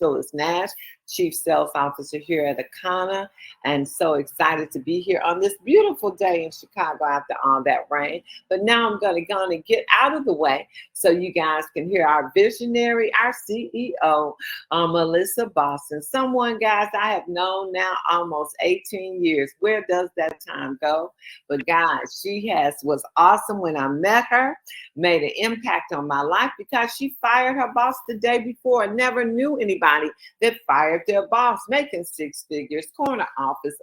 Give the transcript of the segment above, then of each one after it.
Phyllis Nash, Chief Sales Officer here at AKANNA, and so excited to be here on this beautiful day in Chicago after all that rain. But now I'm going to get out of the way so you guys can hear our visionary, our CEO, Melissa Boston. Someone, guys, I have known now almost 18 years. Where does that time go? But guys, she was awesome when I met her, made an impact on my life because she fired her boss the day before. I never knew anybody that fired their boss, making six figures, corner office,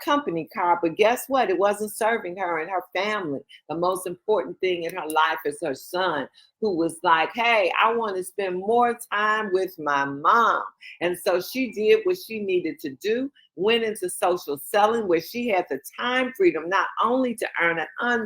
company car. But guess what? It wasn't serving her and her family. The most important thing in her life is her son, who was like, hey, I want to spend more time with my mom. And so she did what she needed to do, went into social selling where she had the time freedom, not only to earn an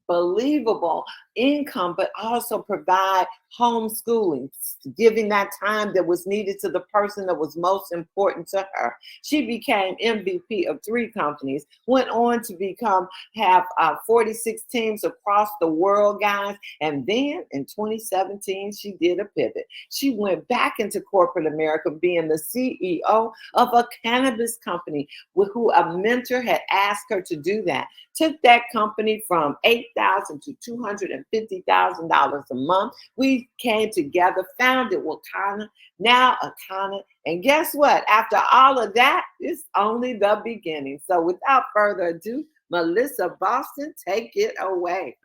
unbelievable income, but also provide homeschooling, giving that time that was needed to the person that was most important to her. She became MVP of 3 companies, went on to have 46 teams across the world, guys. And then in 2017, she did a pivot. She went back into corporate America, being the CEO of a cannabis company who a mentor had asked her to do that. Took that company from $8,000 to $250,000 a month. We came together, founded Wakanda, now AKANNA. And guess what? After all of that, it's only the beginning. So without further ado, Melissa Boston, take it away.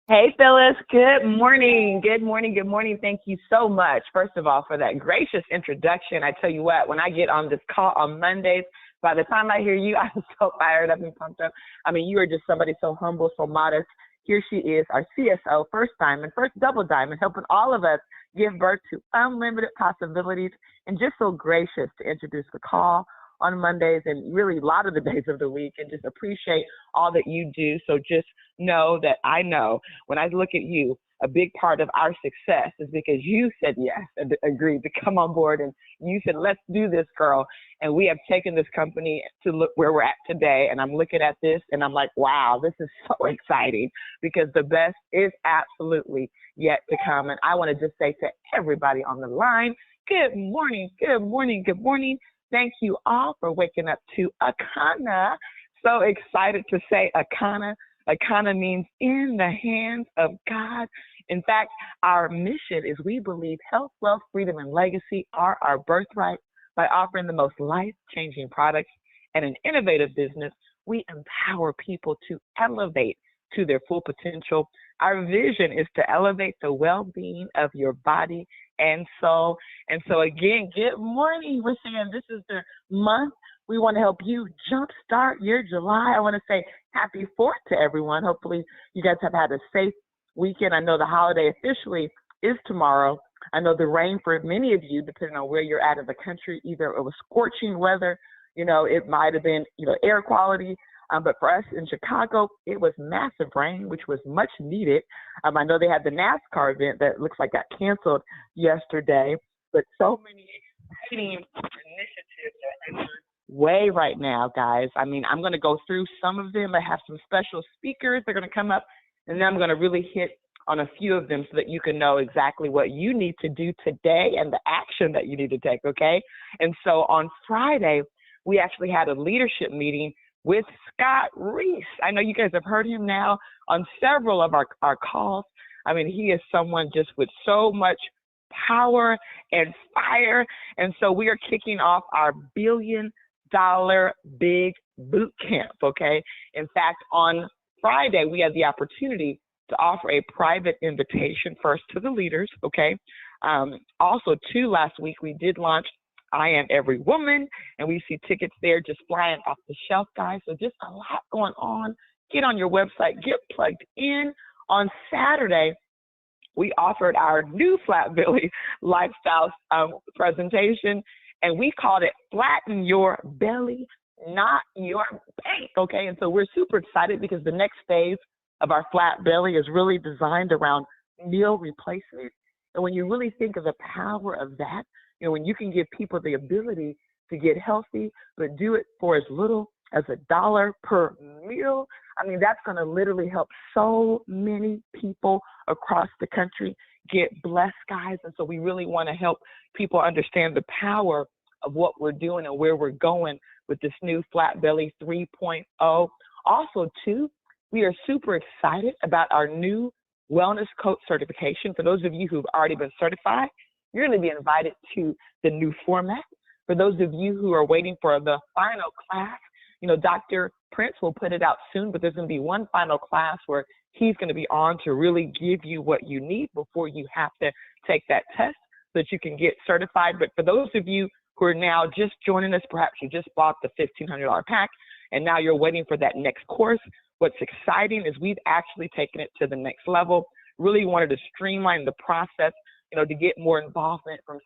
Hey, Phyllis. Good morning. Good morning. Good morning. Thank you so much, first of all, for that gracious introduction. I tell you what, when I get on this call on Mondays, by the time I hear you, I'm so fired up and pumped up. I mean, you are just somebody so humble, so modest. Here she is, our CSO, first diamond, first double diamond, helping all of us give birth to unlimited possibilities, and just so gracious to introduce the call on Mondays and really a lot of the days of the week, and just appreciate all that you do. So just know that I know when I look at you, a big part of our success is because you said yes and agreed to come on board, and you said, let's do this, girl. And we have taken this company to look where we're at today. And I'm looking at this and I'm like, wow, this is so exciting, because the best is absolutely yet to come. And I want to just say to everybody on the line, good morning, good morning, good morning. Thank you all for waking up to AKANNA. So excited to say AKANNA. AKANNA means in the hands of God. In fact, our mission is we believe health, wealth, freedom, and legacy are our birthright. By offering the most life-changing products and an innovative business, we empower people to elevate to their full potential. Our vision is to elevate the well-being of your body and soul. And so again, good morning. We're saying this is the month. We want to help you jumpstart your July. I want to say happy 4th to everyone. Hopefully you guys have had a safe weekend. I know the holiday officially is tomorrow. I know the rain for many of you, depending on where you're at in the country, either it was scorching weather, it might have been, air quality. But for us in Chicago, it was massive rain, which was much needed. I know they had the NASCAR event that looks like got canceled yesterday, but so many exciting initiatives are underway right now, guys. I mean, I'm going to go through some of them. I have some special speakers that are going to come up, and then I'm going to really hit on a few of them so that you can know exactly what you need to do today and the action that you need to take, okay? And so on Friday, we actually had a leadership meeting with Scott Reese. I know you guys have heard him now on several of our calls. I mean, he is someone just with so much power and fire. And so we are kicking off our $1 billion big boot camp, okay? In fact, on Friday, we had the opportunity to offer a private invitation first to the leaders, okay? Also, too, last week we did launch I Am Every Woman, and we see tickets there just flying off the shelf, guys. So just a lot going on. Get on your website, get plugged in. On Saturday, we offered our new Flat Belly lifestyle presentation, and we called it Flatten Your Belly, Not Your Bank, okay? And so we're super excited because the next phase of our Flat Belly is really designed around meal replacement. And when you really think of the power of that, when you can give people the ability to get healthy, but do it for as little as $1 per meal, I mean, that's going to literally help so many people across the country get blessed, guys. And so we really want to help people understand the power of what we're doing and where we're going with this new Flat Belly 3.0. Also, too, we are super excited about our new wellness coach certification. For those of you who've already been certified, you're going to be invited to the new format. For those of you who are waiting for the final class, Dr. Prince will put it out soon, but there's going to be one final class where he's going to be on to really give you what you need before you have to take that test so that you can get certified. But for those of you who are now just joining us, perhaps you just bought the $1,500 pack and now you're waiting for that next course, what's exciting is we've actually taken it to the next level, really wanted to streamline the process, to get more involvement from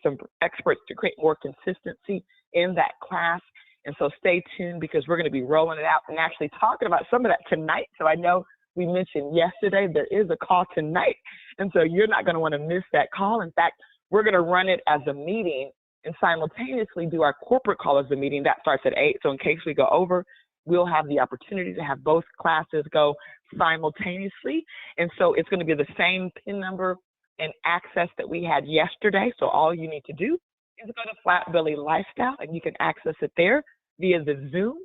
some experts to create more consistency in that class. And so stay tuned because we're going to be rolling it out and actually talking about some of that tonight. So I know we mentioned yesterday there is a call tonight, and so you're not going to want to miss that call. In fact, we're going to run it as a meeting and simultaneously do our corporate call as a meeting. That starts at 8. So in case we go over, we'll have the opportunity to have both classes go simultaneously. And so it's going to be the same PIN number and access that we had yesterday. So all you need to do is go to Flat Belly Lifestyle, and you can access it there via the Zoom.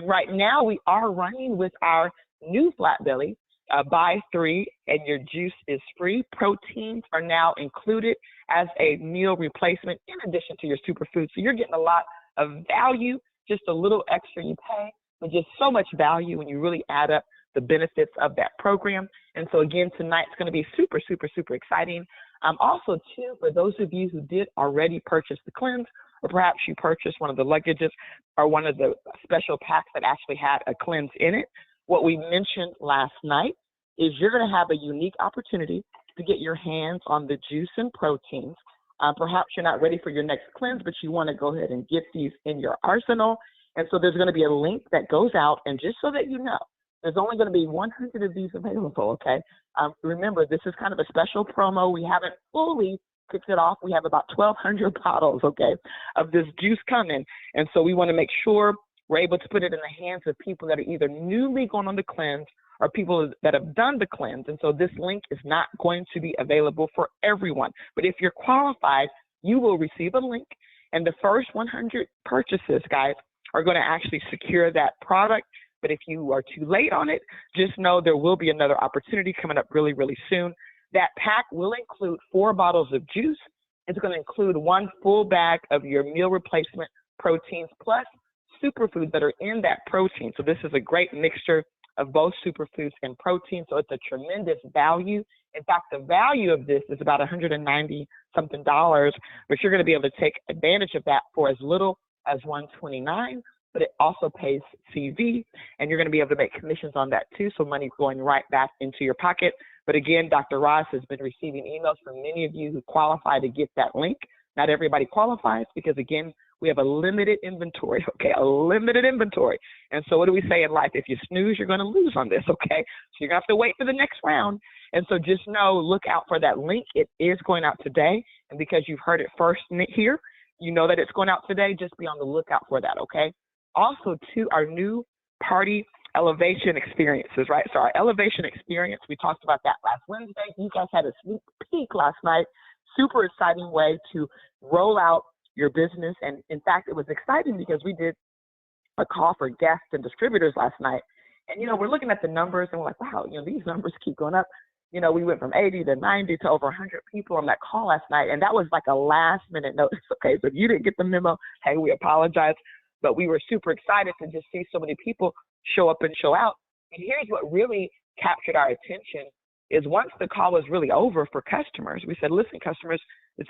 Right now, we are running with our new Flat Belly, buy 3 and your juice is free. Proteins are now included as a meal replacement in addition to your superfood. So you're getting a lot of value, just a little extra you pay, but just so much value when you really add up the benefits of that program. And so again, tonight's going to be super, super, super exciting. Also, too, for those of you who did already purchase the cleanse, or perhaps you purchased one of the luggages or one of the special packs that actually had a cleanse in it, what we mentioned last night is you're going to have a unique opportunity to get your hands on the juice and proteins. Perhaps you're not ready for your next cleanse, but you want to go ahead and get these in your arsenal. And so there's going to be a link that goes out, and just so that you know, there's only going to be 100 of these available, okay? Remember, this is kind of a special promo. We haven't fully kicked it off. We have about 1,200 bottles, okay, of this juice coming. And so we want to make sure we're able to put it in the hands of people that are either newly going on the cleanse or people that have done the cleanse. And so this link is not going to be available for everyone. But if you're qualified, you will receive a link. And the first 100 purchases, guys, are going to actually secure that product. But if you are too late on it, just know there will be another opportunity coming up really, really soon. That pack will include 4 bottles of juice. It's going to include 1 full bag of your meal replacement proteins plus superfoods that are in that protein. So this is a great mixture of both superfoods and protein. So it's a tremendous value. In fact, the value of this is about $190 something, but you're going to be able to take advantage of that for as little as $129. But it also pays CV, and you're going to be able to make commissions on that too, so money going right back into your pocket. But again, Dr. Ross has been receiving emails from many of you who qualify to get that link. Not everybody qualifies because, again, we have a limited inventory, okay, a limited inventory. And so what do we say in life? If you snooze, you're going to lose on this, okay? So you're going to have to wait for the next round. And so just know, look out for that link. It is going out today. And because you've heard it first here, you know that it's going out today. Just be on the lookout for that, okay? Also, to our new party elevation experiences, right? So our elevation experience, we talked about that last Wednesday. You guys had a sneak peek last night. Super exciting way to roll out your business. And in fact, it was exciting because we did a call for guests and distributors last night. And, we're looking at the numbers and we're like, wow, these numbers keep going up. We went from 80 to 90 to over 100 people on that call last night. And that was like a last minute notice. Okay, so if you didn't get the memo, hey, we apologize. But we were super excited to just see so many people show up and show out. And here's what really captured our attention is once the call was really over for customers, we said, listen, customers, it's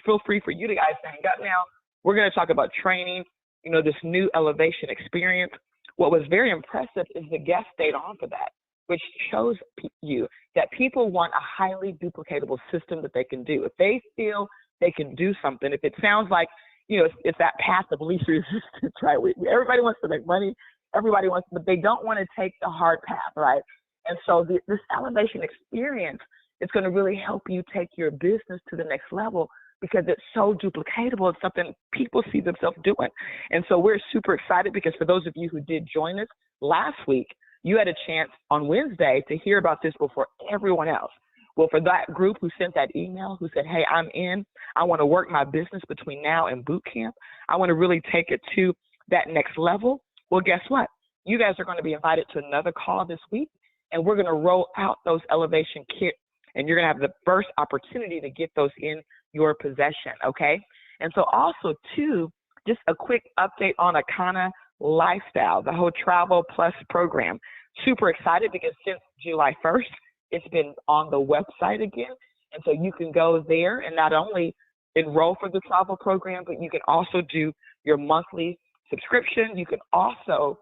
feel free for you guys to hang up now. We're going to talk about training, this new elevation experience. What was very impressive is the guests stayed on for that, which shows you that people want a highly duplicatable system that they can do. If they feel they can do something, if it sounds like, it's that path of least resistance, right? Everybody wants to make money. Everybody wants, but they don't want to take the hard path, right? And so this elevation experience is going to really help you take your business to the next level because it's so duplicatable. It's something people see themselves doing. And so we're super excited because for those of you who did join us last week, you had a chance on Wednesday to hear about this before everyone else. Well, for that group who sent that email, who said, hey, I'm in, I want to work my business between now and boot camp, I want to really take it to that next level. Well, guess what? You guys are going to be invited to another call this week, and we're going to roll out those elevation kits, and you're going to have the first opportunity to get those in your possession, okay? And so also, too, just a quick update on AKANNA Lifestyle, the whole Travel Plus program. Super excited because since July 1st, it's been on the website again. And so you can go there and not only enroll for the travel program, but you can also do your monthly subscription. You can also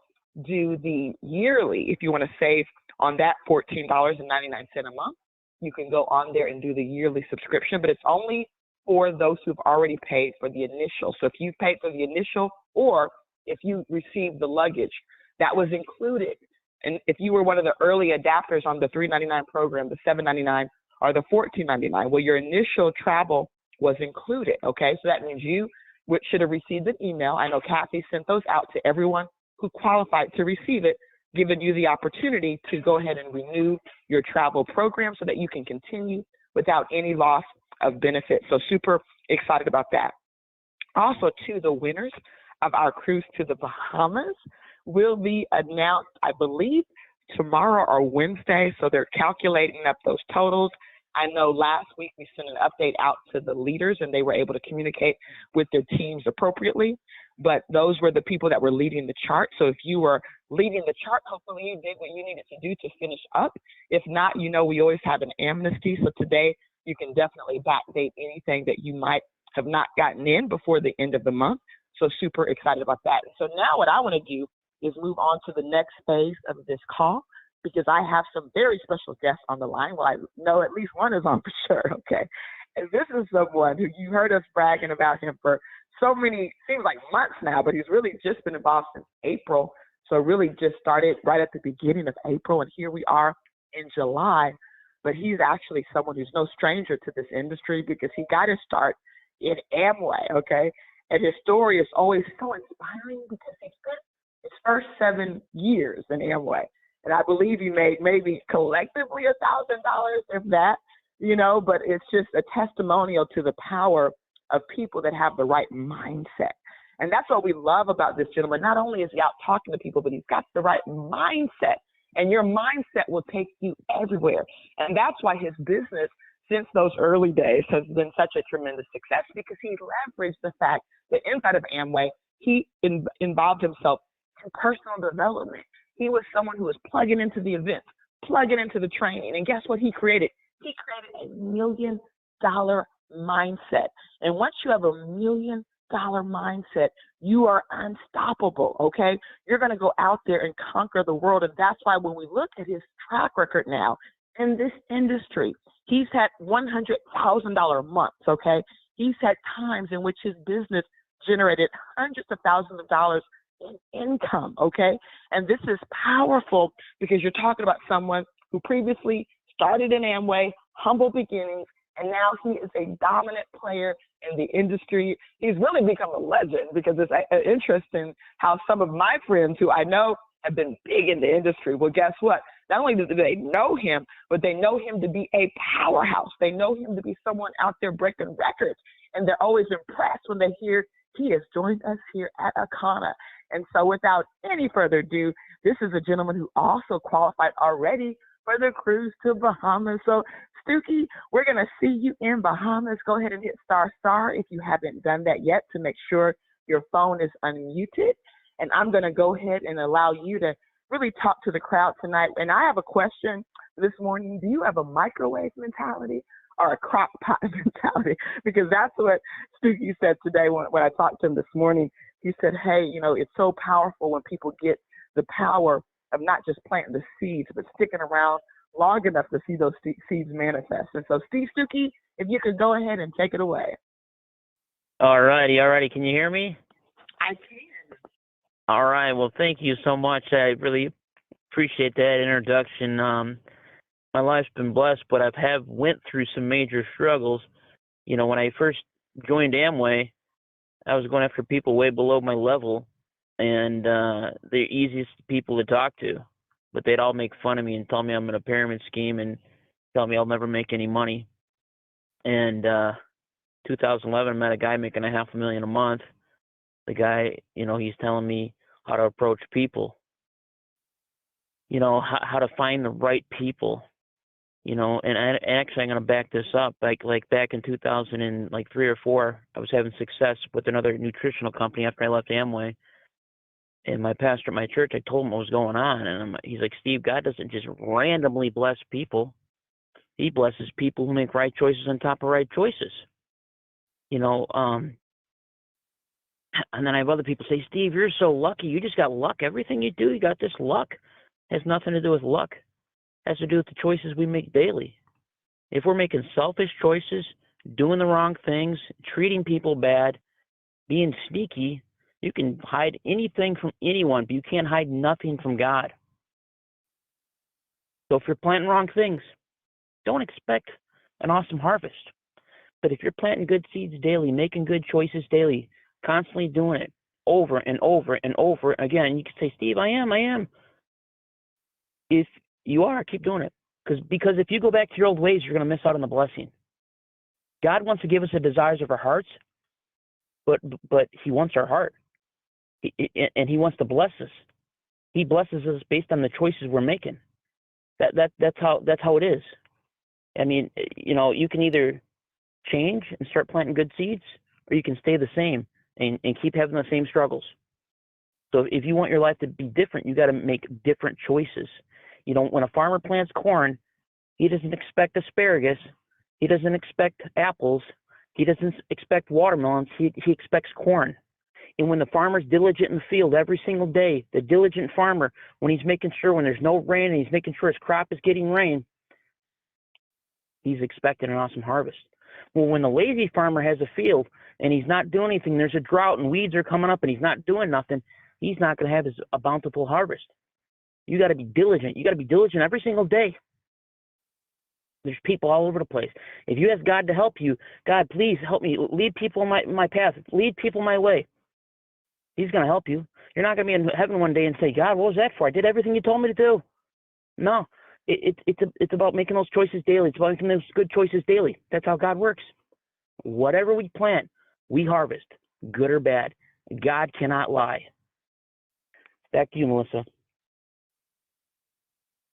do the yearly if you want to save on that $14.99 a month. You can go on there and do the yearly subscription, but it's only for those who've already paid for the initial. So if you paid for the initial, or if you received the luggage, that was included. And if you were one of the early adapters on the $3.99 program, the $7.99 or the $14.99, well, your initial travel was included, okay? So that means you should have received an email. I know Kathy sent those out to everyone who qualified to receive it, giving you the opportunity to go ahead and renew your travel program so that you can continue without any loss of benefit. So super excited about that. Also, to the winners of our cruise to the Bahamas will be announced, I believe, tomorrow or Wednesday. So they're calculating up those totals. I know last week we sent an update out to the leaders and they were able to communicate with their teams appropriately, but those were the people that were leading the chart. So if you were leading the chart, hopefully you did what you needed to do to finish up. If not, you know, we always have an amnesty. So today you can definitely backdate anything that you might have not gotten in before the end of the month. So super excited about that. So now what I want to do is move on to the next phase of this call, because I have some very special guests on the line. Well, I know at least one is on for sure, okay? And this is someone who you heard us bragging about him for so many, seems like months now, but he's really just been involved since April. So really just started right at the beginning of April, and here we are in July. But he's actually someone who's no stranger to this industry because he got his start in Amway, okay? And his story is always so inspiring because he spent his first 7 years in Amway. And I believe he made maybe collectively $1,000, if that, you know, but it's just a testimonial to the power of people that have the right mindset. And that's what we love about this gentleman. Not only is he out talking to people, but he's got the right mindset. And your mindset will take you everywhere. And that's why his business, since those early days, has been such a tremendous success, because he leveraged the fact that inside of Amway, he involved himself in personal development. He was someone who was plugging into the events, plugging into the training. And guess what he created? He created $1 million mindset. And once you have $1 million mindset, you are unstoppable, okay? You're going to go out there and conquer the world. And that's why when we look at his track record now in this industry, he's had $100,000 months, okay? He's had times in which his business generated hundreds of thousands of dollars in income, okay? And this is powerful because you're talking about someone who previously started in Amway, humble beginnings, and now he is a dominant player in the industry. He's really become a legend because it's interesting how some of my friends who I know have been big in the industry, well, guess what? Not only do they know him, but they know him to be a powerhouse. They know him to be someone out there breaking records, and they're always impressed when they hear he has joined us here at AKANNA. And so without any further ado, this is a gentleman who also qualified already for the cruise to Bahamas. So Stuki, we're going to see you in Bahamas. Go ahead and hit ** if you haven't done that yet to make sure your phone is unmuted. And I'm going to go ahead and allow you to really talk to the crowd tonight. And I have a question this morning. Do you have a microwave mentality or a crock pot mentality? Because that's what Stuki said today when I talked to him this morning. He said, hey, you know, it's so powerful when people get the power of not just planting the seeds, but sticking around long enough to see those seeds manifest. And so, Steve Stuki, if you could go ahead and take it away. All righty. Can you hear me? I can. All right. Well, thank you so much. I really appreciate that introduction. My life's been blessed, but I've went through some major struggles. You know, when I first joined Amway, I was going after people way below my level, and the easiest people to talk to, but they'd all make fun of me and tell me I'm in a pyramid scheme and telling me I'll never make any money. And 2011, I met a guy making $500,000 a month. The guy, he's telling me how to approach people, how to find the right people, and actually I'm going to back this up. Like back in 2003 or 4, I was having success with another nutritional company after I left Amway. And my pastor at my church, I told him what was going on. And he's like, Steve, God doesn't just randomly bless people. He blesses people who make right choices on top of right choices. And then I have other people say, Steve, you're so lucky. You just got luck. Everything you do, you got this luck. It has nothing to do with luck. It has to do with the choices we make daily. If we're making selfish choices, doing the wrong things, treating people bad, being sneaky, you can hide anything from anyone, but you can't hide nothing from God. So if you're planting wrong things, don't expect an awesome harvest. But if you're planting good seeds daily, making good choices daily, constantly doing it over and over and over again, you can say, Steve, I am. If you are, keep doing it. Because if you go back to your old ways, you're going to miss out on the blessing. God wants to give us the desires of our hearts, but he wants our heart. And he wants to bless us. He blesses us based on the choices we're making. That's how it is. I mean, you can either change and start planting good seeds, or you can stay the same and keep having the same struggles. So if you want your life to be different, you got to make different choices. When a farmer plants corn, he doesn't expect asparagus. He doesn't expect apples. He doesn't expect watermelons. He expects corn. And when the farmer's diligent in the field every single day, the diligent farmer, when he's making sure when there's no rain and he's making sure his crop is getting rain, he's expecting an awesome harvest. Well, when the lazy farmer has a field and he's not doing anything, there's a drought and weeds are coming up and he's not doing nothing, he's not going to have a bountiful harvest. You got to be diligent. You got to be diligent every single day. There's people all over the place. If you ask God to help you, God, please help me. Lead people in my path. Lead people my way. He's going to help you. You're not going to be in heaven one day and say, God, what was that for? I did everything you told me to do. No, it's about making those choices daily. It's about making those good choices daily. That's how God works. Whatever we plant, we harvest, good or bad. God cannot lie. Back to you, Melissa.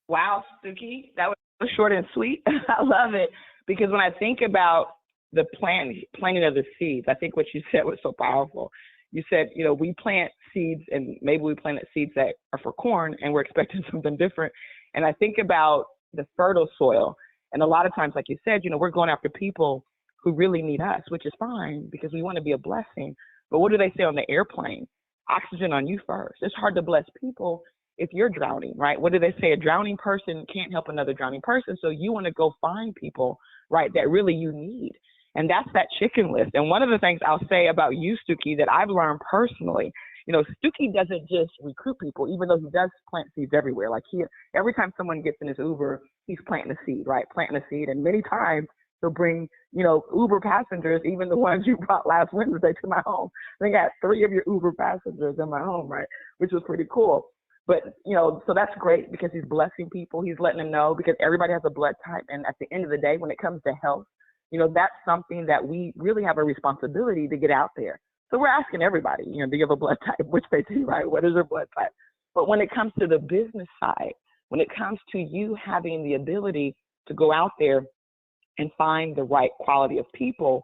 Wow, Suki, that was short and sweet. I love it, because when I think about the planting of the seeds, I think what you said was so powerful. You said, we plant seeds, and maybe we planted seeds that are for corn, and we're expecting something different. And I think about the fertile soil. And a lot of times, like you said, we're going after people who really need us, which is fine because we want to be a blessing. But what do they say on the airplane? Oxygen on you first. It's hard to bless people if you're drowning, right? What do they say? A drowning person can't help another drowning person. So you want to go find people, right, that really you need. And that's that chicken list. And one of the things I'll say about you, Stuki, that I've learned personally, Stuki doesn't just recruit people, even though he does plant seeds everywhere. Like every time someone gets in his Uber, he's planting a seed, right? Planting a seed. And many times he'll bring, Uber passengers, even the ones you brought last Wednesday to my home. I think I got 3 of your Uber passengers in my home, right? Which was pretty cool. But, so that's great because he's blessing people. He's letting them know, because everybody has a blood type. And at the end of the day, when it comes to health, that's something that we really have a responsibility to get out there. So we're asking everybody, do you have a blood type? Which they do, right? What is your blood type? But when it comes to the business side, when it comes to you having the ability to go out there and find the right quality of people,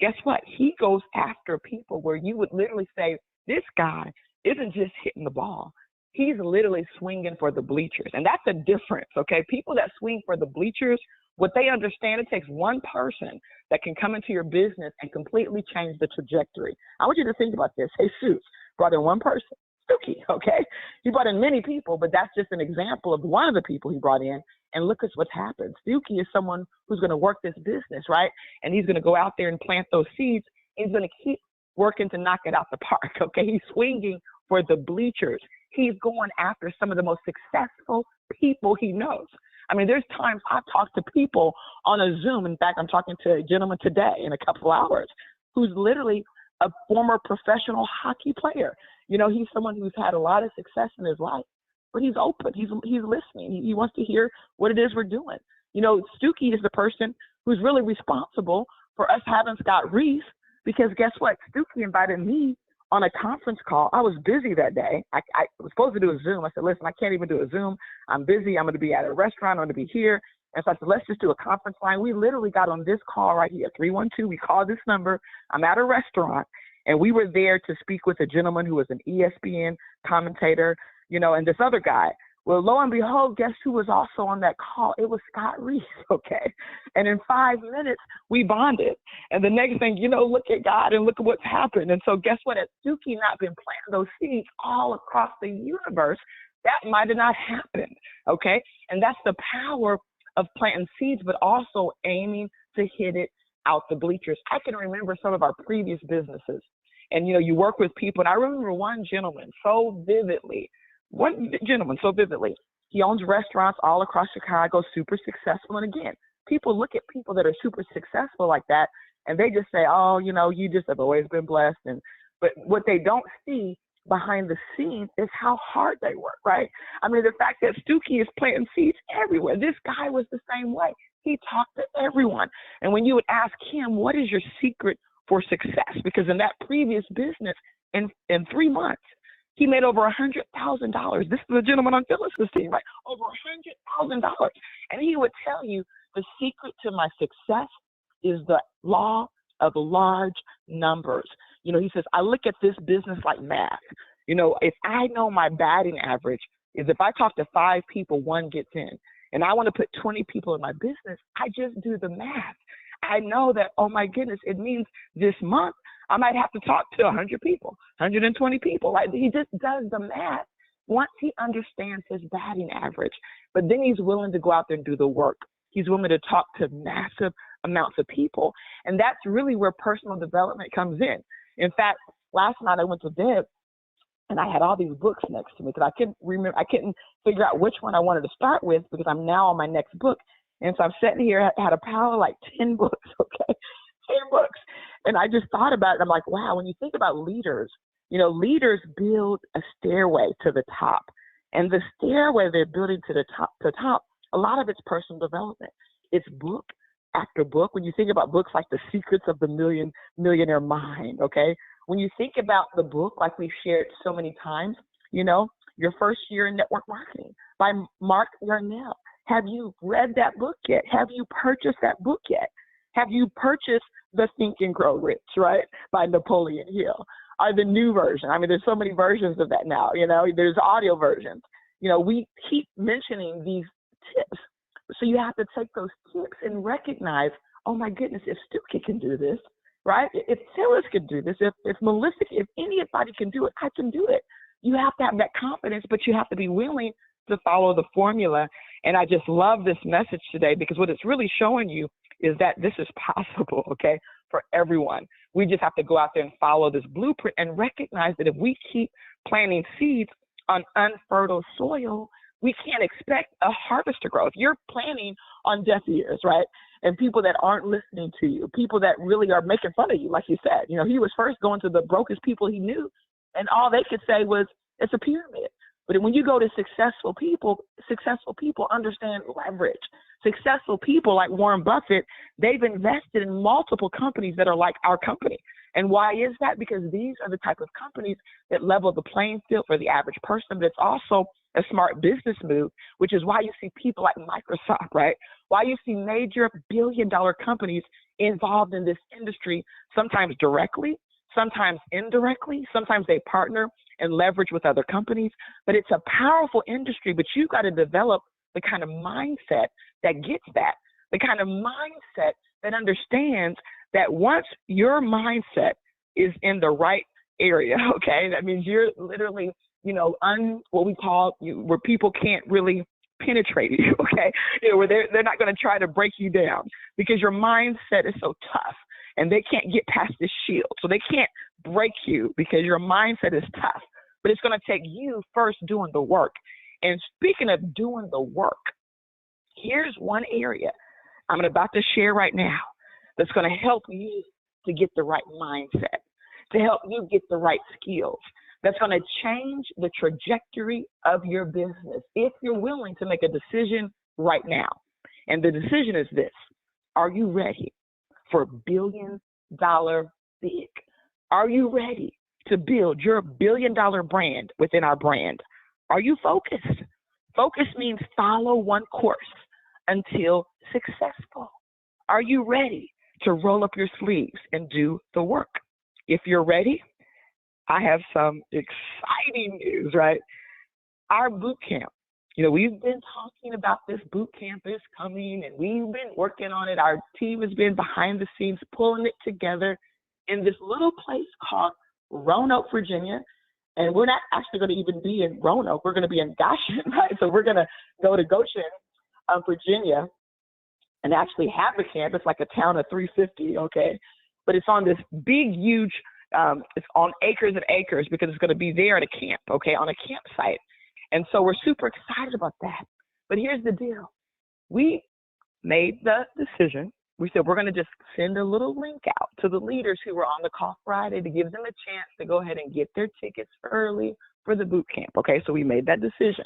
guess what? He goes after people where you would literally say, this guy isn't just hitting the ball. He's literally swinging for the bleachers. And that's a difference, okay? People that swing for the bleachers, what they understand, it takes one person that can come into your business and completely change the trajectory. I want you to think about this. Jesus brought in one person, Stuki, okay? He brought in many people, but that's just an example of one of the people he brought in. And look at what's happened. Stuki is someone who's going to work this business, right? And he's going to go out there and plant those seeds. He's going to keep working to knock it out the park, okay? He's swinging for the bleachers. He's going after some of the most successful people he knows. I mean, there's times I've talked to people on a Zoom. In fact, I'm talking to a gentleman today in a couple of hours who's literally a former professional hockey player. He's someone who's had a lot of success in his life, but he's open. He's listening. He wants to hear what it is we're doing. Stookie is the person who's really responsible for us having Scott Reese, because guess what? Stookie invited me on a conference call. I was busy that day. I was supposed to do a Zoom. I said, listen, I can't even do a Zoom. I'm busy. I'm going to be at a restaurant. I'm going to be here. And so I said, let's just do a conference line. We literally got on this call right here, 312. We called this number. I'm at a restaurant. And we were there to speak with a gentleman who was an ESPN commentator, and this other guy. Well, lo and behold, guess who was also on that call? It was Scott Reese, okay? And in 5 minutes, we bonded. And the next thing, look at God and look at what's happened. And so guess what? Had Stookie not been planting those seeds all across the universe, that might have not happened, okay? And that's the power of planting seeds, but also aiming to hit it out the bleachers. I can remember some of our previous businesses. And, you work with people. And I remember one gentleman so vividly. He owns restaurants all across Chicago, super successful. And again, people look at people that are super successful like that, and they just say, oh, you just have always been blessed. But what they don't see behind the scenes is how hard they work, right? I mean, the fact that Stookie is planting seeds everywhere. This guy was the same way. He talked to everyone. And when you would ask him, what is your secret for success? Because in that previous business, in 3 months, he made over $100,000. This is a gentleman on Phyllis's team, right? Over $100,000. And he would tell you the secret to my success is the law of large numbers. He says, I look at this business like math. If I know my batting average is if I talk to 5 people, 1 gets in, and I want to put 20 people in my business, I just do the math. I know that, oh my goodness, it means this month I might have to talk to 100 people, 120 people. Like, he just does the math once he understands his batting average. But then he's willing to go out there and do the work. He's willing to talk to massive amounts of people. And that's really where personal development comes in. In fact, last night I went to bed and I had all these books next to me because I couldn't figure out which one I wanted to start with because I'm now on my next book. And so I'm sitting here, I had a pile of like 10 books, okay? 10 books. And I just thought about it. I'm like, wow, when you think about leaders, leaders build a stairway to the top. And the stairway they're building to the top, a lot of it's personal development. It's book after book. When you think about books like The Secrets of the Millionaire Mind, okay? When you think about the book, like we've shared so many times, Your First Year in Network Marketing by Mark Yarnell. Have you read that book yet? Have you purchased that book yet? Have you purchased The Think and Grow Rich, right, by Napoleon Hill? Or the new version? I mean, there's so many versions of that now, there's audio versions. We keep mentioning these tips. So you have to take those tips and recognize, oh my goodness, if Stookie can do this, right? If Phyllis can do this, if Melissa, if anybody can do it, I can do it. You have to have that confidence, but you have to be willing to follow the formula. And I just love this message today because what it's really showing you is that this is possible, okay, for everyone. We just have to go out there and follow this blueprint and recognize that if we keep planting seeds on unfertile soil, we can't expect a harvest to grow. If you're planting on deaf ears, right, and people that aren't listening to you, people that really are making fun of you, like you said, he was first going to the brokest people he knew, and all they could say was, it's a pyramid. But when you go to successful people understand leverage. Successful people like Warren Buffett, they've invested in multiple companies that are like our company. And why is that? Because these are the type of companies that level the playing field for the average person, but it's also a smart business move, which is why you see people like Microsoft, right? Why you see major billion-dollar companies involved in this industry, sometimes directly, sometimes indirectly, sometimes they partner and leverage with other companies, but it's a powerful industry, but you've got to develop the kind of mindset that gets that, the kind of mindset that understands that once your mindset is in the right area, okay, that means you're literally, what we call where people can't really penetrate you, okay, where they're not going to try to break you down because your mindset is so tough. And they can't get past this shield. So they can't break you because your mindset is tough. But it's going to take you first doing the work. And speaking of doing the work, here's one area I'm about to share right now that's going to help you to get the right mindset, to help you get the right skills, that's going to change the trajectory of your business if you're willing to make a decision right now. And the decision is this: are you ready for $1 billion big? Are you ready to build your $1 billion brand within our brand? Are you focused? Focus means follow one course until successful. Are you ready to roll up your sleeves and do the work? If you're ready, I have some exciting news, right? Our boot camp. We've been talking about this boot camp is coming, and we've been working on it. Our team has been behind the scenes pulling it together in this little place called Roanoke, Virginia. And we're not actually going to even be in Roanoke. We're going to be in Goshen, right? So we're going to go to Goshen, Virginia, and actually have the camp. It's like a town of 350, okay? But it's on this big, huge, it's on acres and acres because it's going to be there at a camp, okay, on a campsite. And so we're super excited about that. But here's the deal. We made the decision. We said we're going to just send a little link out to the leaders who were on the call Friday to give them a chance to go ahead and get their tickets early for the boot camp. Okay, so we made that decision.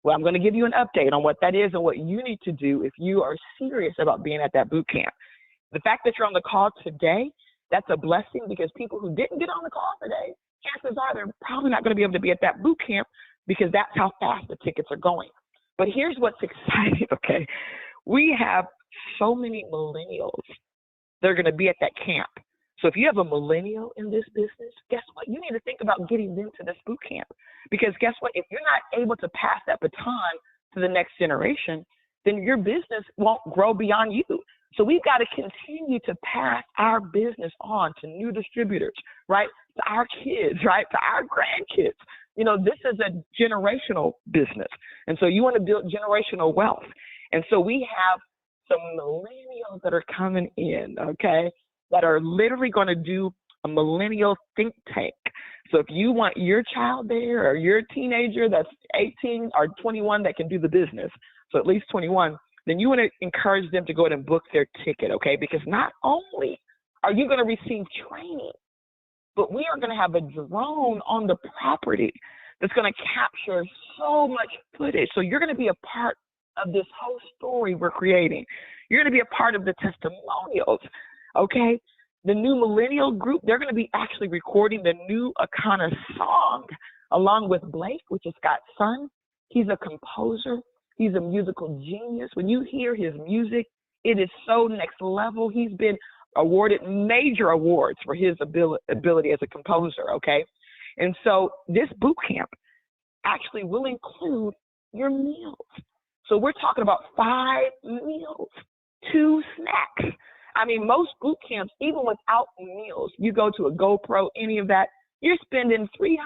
Well, I'm going to give you an update on what that is and what you need to do if you are serious about being at that boot camp. The fact that you're on the call today, that's a blessing, because people who didn't get on the call today, chances are they're probably not going to be able to be at that boot camp because that's how fast the tickets are going. But here's what's exciting, okay? We have so many millennials that are going to be at that camp. So if you have a millennial in this business, guess what? You need to think about getting them to this boot camp. Because guess what? If you're not able to pass that baton to the next generation, then your business won't grow beyond you. So we've got to continue to pass our business on to new distributors, right? To our kids, right? To our grandkids. This is a generational business. And so you want to build generational wealth. And so we have some millennials that are coming in, okay, that are literally going to do a millennial think tank. So if you want your child there, or your teenager that's 18 or 21 that can do the business, so at least 21, then you want to encourage them to go ahead and book their ticket, okay? Because not only are you going to receive training, but we are going to have a drone on the property that's going to capture so much footage. So you're going to be a part of this whole story we're creating. You're going to be a part of the testimonials, okay? The new millennial group, they're going to be actually recording the new AKANNA song along with Blake, which is Scott's son. He's a composer. He's a musical genius. When you hear his music, it is so next level. He's been awarded major awards for his ability as a composer, okay? And so this boot camp actually will include your meals. So we're talking about 5 meals, 2 snacks. I mean, most boot camps, even without meals, you go to a GoPro, any of that, you're spending $300,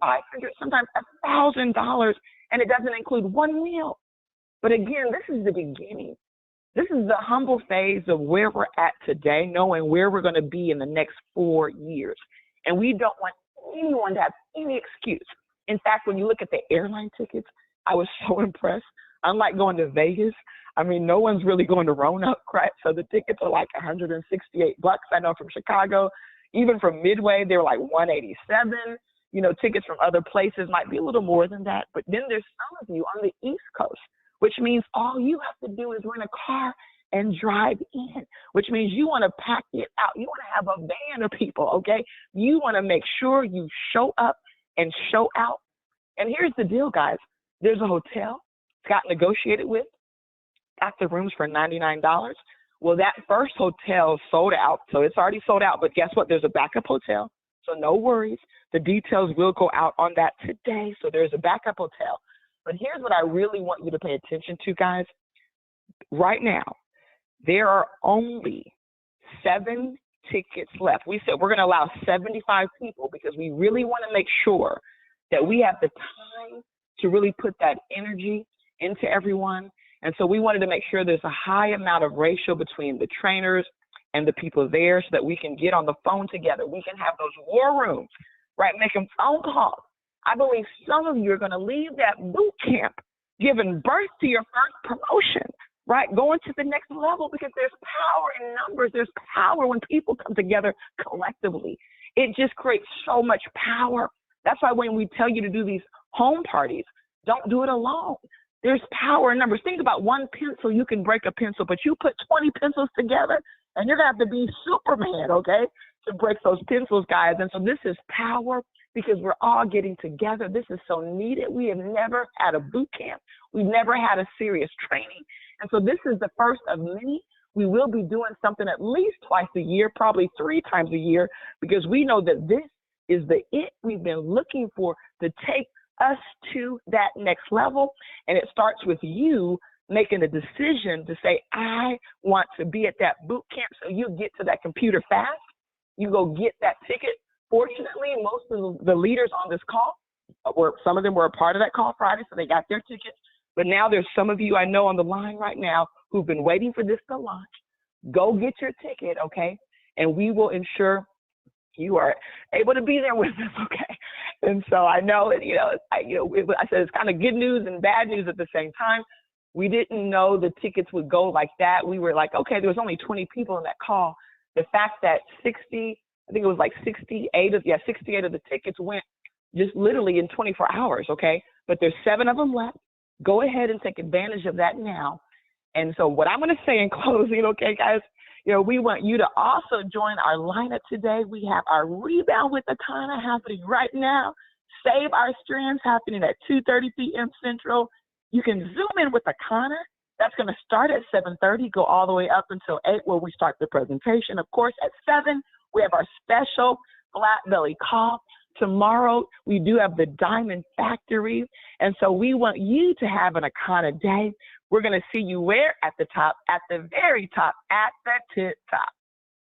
$500, sometimes $1,000, and it doesn't include 1 meal. But again, this is the beginning. This is the humble phase of where we're at today, knowing where we're going to be in the next 4 years. And we don't want anyone to have any excuse. In fact, when you look at the airline tickets, I was so impressed. Unlike going to Vegas, I mean, no one's really going to Roanoke, right? So the tickets are like $168. I know from Chicago, even from Midway, they were like $187. Tickets from other places might be a little more than that. But then there's some of you on the East Coast, which means all you have to do is rent a car and drive in, which means you want to pack it out. You want to have a van of people, okay? You want to make sure you show up and show out. And here's the deal, guys. There's a hotel Scott negotiated with, got the rooms for $99. Well, that first hotel sold out, so it's already sold out. But guess what? There's a backup hotel, so no worries. The details will go out on that today, so there's a backup hotel. But here's what I really want you to pay attention to, guys. Right now, there are only 7 tickets left. We said we're going to allow 75 people because we really want to make sure that we have the time to really put that energy into everyone. And so we wanted to make sure there's a high amount of ratio between the trainers and the people there so that we can get on the phone together. We can have those war rooms, right? Making phone calls. I believe some of you are going to leave that boot camp giving birth to your first promotion, right? Going to the next level, because there's power in numbers. There's power when people come together collectively. It just creates so much power. That's why when we tell you to do these home parties, don't do it alone. There's power in numbers. Think about one pencil, you can break a pencil, but you put 20 pencils together and you're going to have to be Superman, okay, to break those pencils, guys. And so this is power because we're all getting together. This is so needed. We have never had a boot camp. We've never had a serious training. And so this is the first of many. We will be doing something at least twice a year, probably 3 times a year, because we know that this is the it we've been looking for to take us to that next level. And it starts with you making a decision to say, I want to be at that boot camp. So you get to that computer fast. You go get that ticket. Fortunately, most of the leaders on this call, some of them were a part of that call Friday, so they got their tickets. But now there's some of you I know on the line right now who've been waiting for this to launch. Go get your ticket, okay? And we will ensure you are able to be there with us, okay? And so I know, I said it's kind of good news and bad news at the same time. We didn't know the tickets would go like that. We were like, okay, there was only 20 people in that call. The fact that 68 of the tickets went just literally in 24 hours, okay? But there's 7 of them left. Go ahead and take advantage of that now. And so what I'm going to say in closing, okay, guys, we want you to also join our lineup today. We have our Rebound with AKANNA happening right now. Save Our Strands happening at 2:30 p.m. Central. You can Zoom in with AKANNA. That's going to start at 7:30, go all the way up until 8 where we start the presentation. Of course, at 7, we have our special Flat Belly Call. Tomorrow, we do have the Diamond Factory. And so we want you to have an AKANNA day. We're going to see you where? At the top, at the very top, at the tip top.